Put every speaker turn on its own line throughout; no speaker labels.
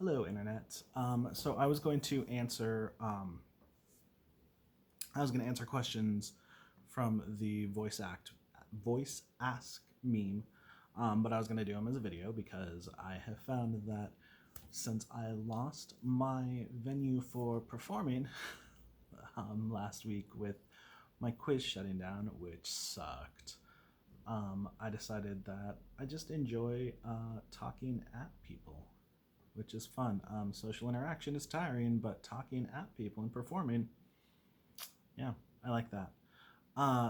Hello, internet. So I was going to answer. I was going to answer questions from the voice ask meme, but I was going to do them as a video because I have found that since I lost my venue for performing last week with my quiz shutting down, which sucked. I decided that I just enjoy talking at people, which is fun. Social interaction is tiring, but talking at people and performing, yeah, I like that.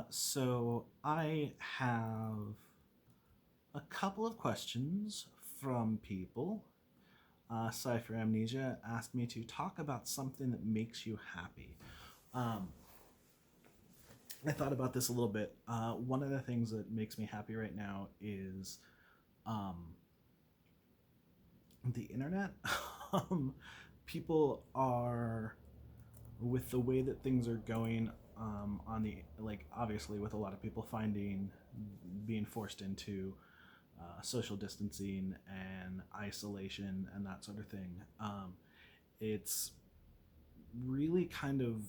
So I have a couple of questions from people. Cypher Amnesia asked me to talk about something that makes you happy. Um, I thought about this a little bit. One of the things that makes me happy right now is um, the internet. um, People are, with the way that things are going, on the, like, obviously with a lot of people finding being forced into social distancing and isolation and that sort of thing. It's really kind of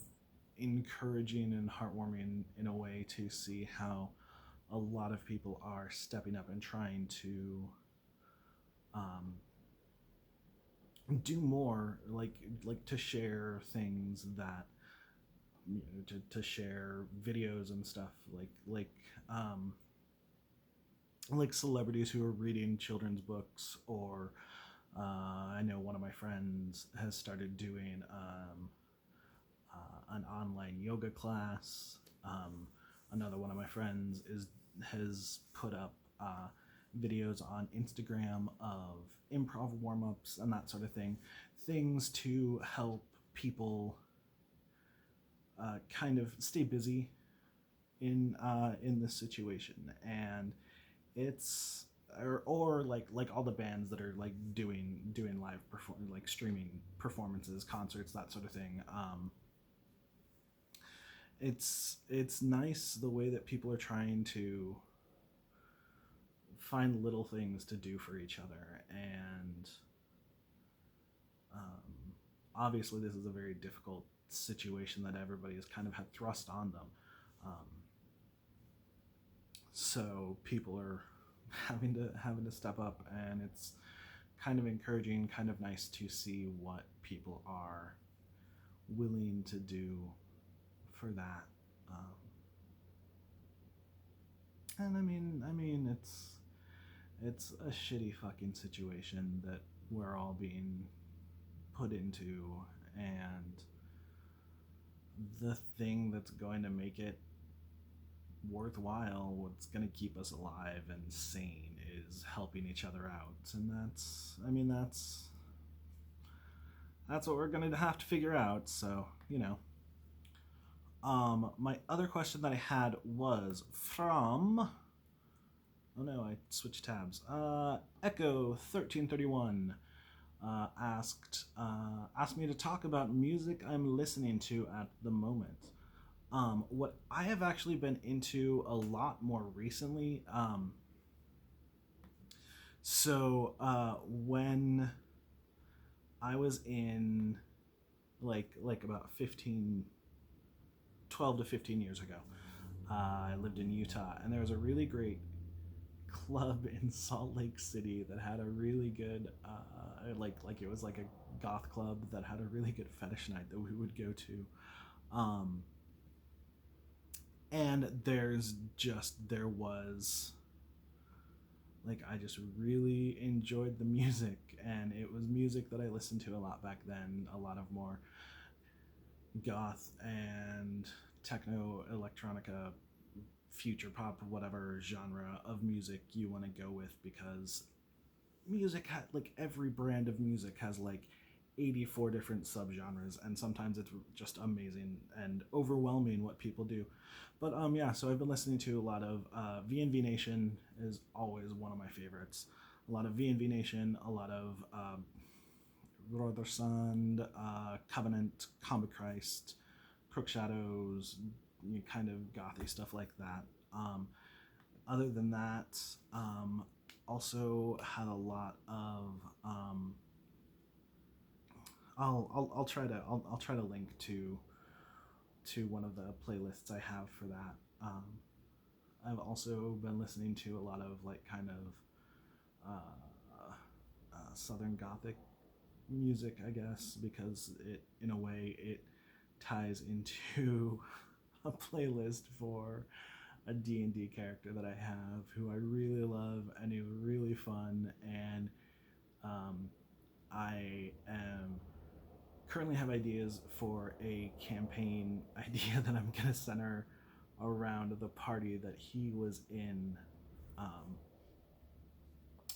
encouraging and heartwarming in a way to see how a lot of people are stepping up and trying to um, do more, like to share things that, to share videos and stuff, um, like celebrities who are reading children's books, or I know one of my friends has started doing an online yoga class. Another one of my friends is has put up videos on Instagram of improv warm-ups and that sort of thing, things to help people kind of stay busy in this situation. And it's, or like all the bands that are like doing live like streaming performances, concerts, that sort of thing. It's nice the way that people are trying to find little things to do for each other. And obviously this is a very difficult situation that everybody has kind of had thrust on them. um, so people are having to step up, and it's kind of encouraging, kind of nice to see what people are willing to do for that. Um, and I mean, it's a shitty fucking situation that we're all being put into, and the thing that's going to make it worthwhile, what's going to keep us alive and sane, is helping each other out. And that's what we're going to have to figure out. So, my other question that I had was from, oh no, I switched tabs. Echo 1331 asked me to talk about music I'm listening to at the moment. What I have actually been into a lot more recently. When I was in, like about 12 to 15 years ago, I lived in Utah, and there was a really great club in Salt Lake City that had a really good, like it was like a goth club that had a really good fetish night that we would go to. And there was, like, I just really enjoyed the music, and it was music that I listened to a lot back then, a lot of more goth and techno, electronica, future pop, whatever genre of music you want to go with, because like every brand of music has like 84 different subgenres, and sometimes it's just amazing and overwhelming what people do. But yeah, so I've been listening to a lot of VNV Nation is always one of my favorites. A lot of VNV Nation, a lot of Rothersund, Covenant, Combat Christ, Crook Shadows, kind of gothy stuff like that. Other than that, also had a lot of I'll try to link to one of the playlists I have for that. I've also been listening to a lot of like kind of Southern Gothic music, I guess, because it, in a way, it ties into a playlist for a D&D character that I have who I really love and who's really fun, and um, I am currently have ideas for a campaign idea that I'm gonna center around the party that he was in. Um,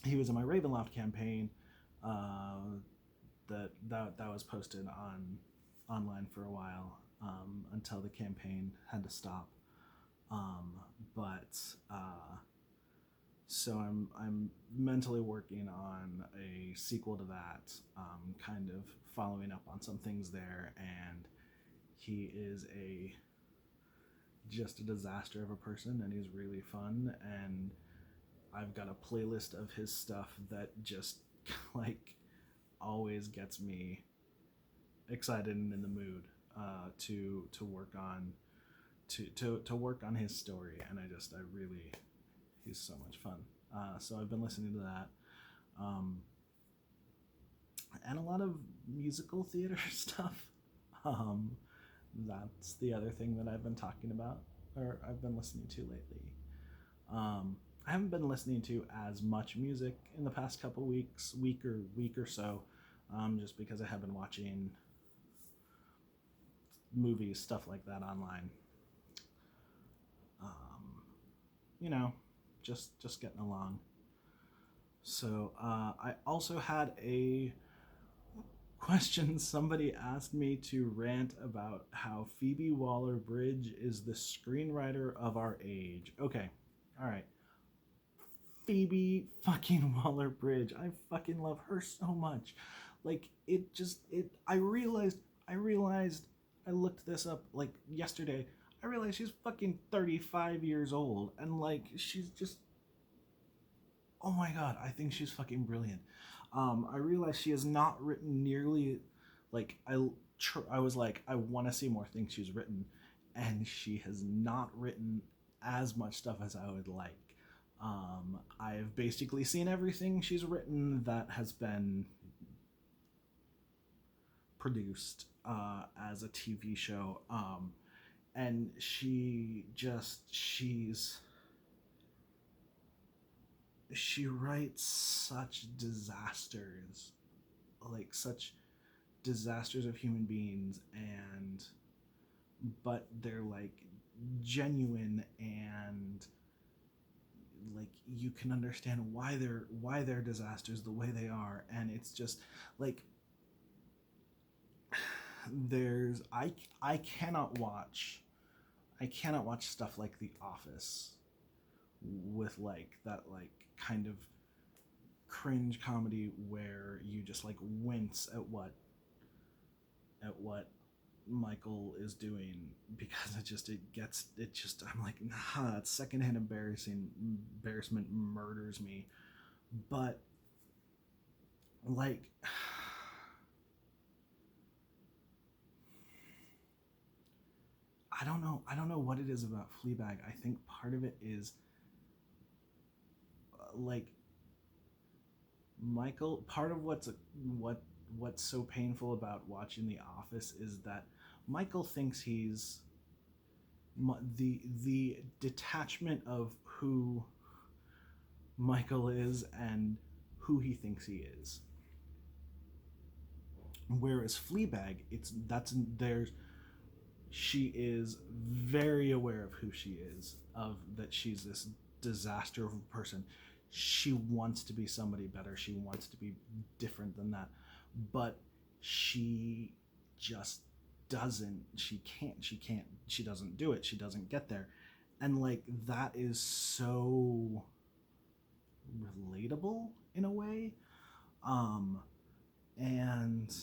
he was in my Ravenloft campaign that was posted on online for a while until the campaign had to stop. Um, but So I'm mentally working on a sequel to that, kind of following up on some things there. And he is just a disaster of a person, and he's really fun. And I've got a playlist of his stuff that just like always gets me excited and in the mood to work on to work on his story. And I really, he's so much fun. So I've been listening to that, and a lot of musical theater stuff. Um, that's the other thing that I've been talking about, or I've been listening to lately. I haven't been listening to as much music in the past couple week or so, just because I have been watching movies, stuff like that online. You know, just getting along. So I also had a question. Somebody asked me to rant about how Phoebe Waller-Bridge is the screenwriter of our age. Okay, all right. Phoebe fucking Waller-Bridge. I fucking love her so much. Like I realized I looked this up like yesterday. I realized she's fucking 35 years old, and like she's just, oh my god, I think she's fucking brilliant. I realized she has not written nearly, like I was like, I want to see more things she's written, and she has not written as much stuff as I would like. I've basically seen everything she's written that has been produced as a TV show, and she writes such disasters, like such disasters of human beings, and but they're like genuine, and like you can understand why they're disasters the way they are. And it's just like there's I cannot watch stuff like The Office with like that like kind of cringe comedy where you just like wince at what Michael is doing, because it just I'm like, nah, that secondhand embarrassment murders me. But like I don't know what it is about Fleabag. I think part of it is like Michael. Part of what's so painful about watching The Office is that Michael thinks he's the detachment of who Michael is and who he thinks he is. Whereas Fleabag, she is very aware of who she is, of that she's this disaster of a person. She wants to be somebody better. She wants to be different than that, but she just doesn't. She doesn't do it. She doesn't get there, and like that is so relatable in a way. And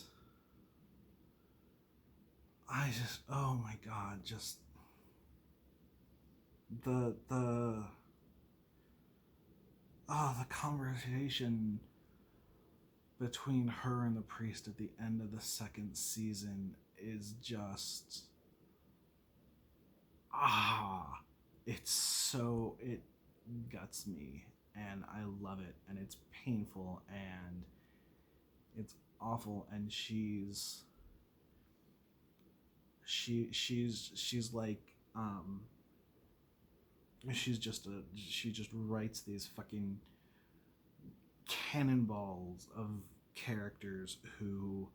I just, oh my god, just the conversation between her and the priest at the end of the second season is just it's so, it guts me, and I love it, and it's painful, and it's awful, and she's like she just writes these fucking cannonballs of characters who,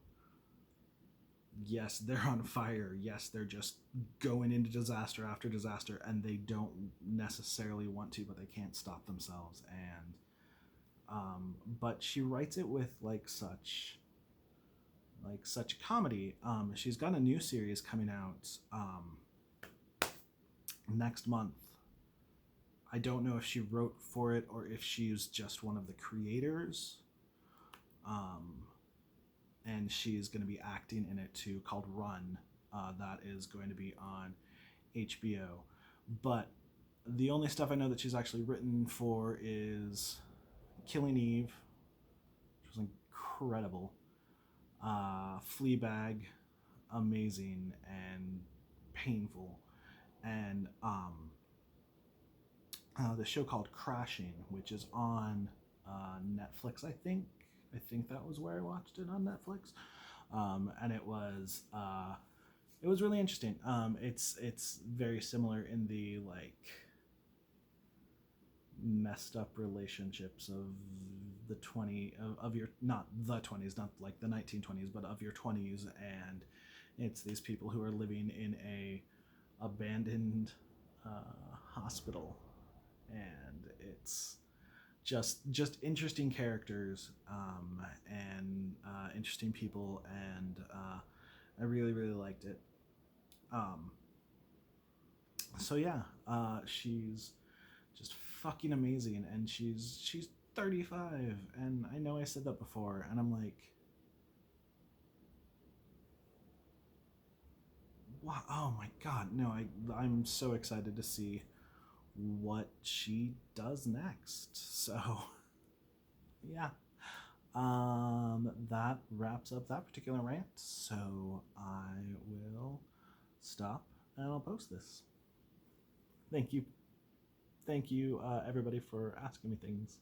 yes, they're on fire, yes, they're just going into disaster after disaster, and they don't necessarily want to, but they can't stop themselves. And but she writes it with such comedy. She's got a new series coming out next month. I don't know if she wrote for it or if she's just one of the creators. And she's going to be acting in it too, called Run. That is going to be on HBO. But the only stuff I know that she's actually written for is Killing Eve, which was incredible. Fleabag, amazing and painful. And the show called Crashing, which is on Netflix, I think. I think that was where I watched it, on Netflix. And it was really interesting. It's very similar in the messed up relationships of the 20 of your, not the 20s, not like the 1920s, but of your 20s, and it's these people who are living in a abandoned hospital, and it's just interesting characters, and interesting people, and I really liked it. So yeah, she's just fucking amazing, and she's 35, and I know I said that before, and I'm like, wow, oh my god, no, I'm so excited to see what she does next. So yeah, that wraps up that particular rant. So I will stop and I'll post this. Thank you, everybody, for asking me things.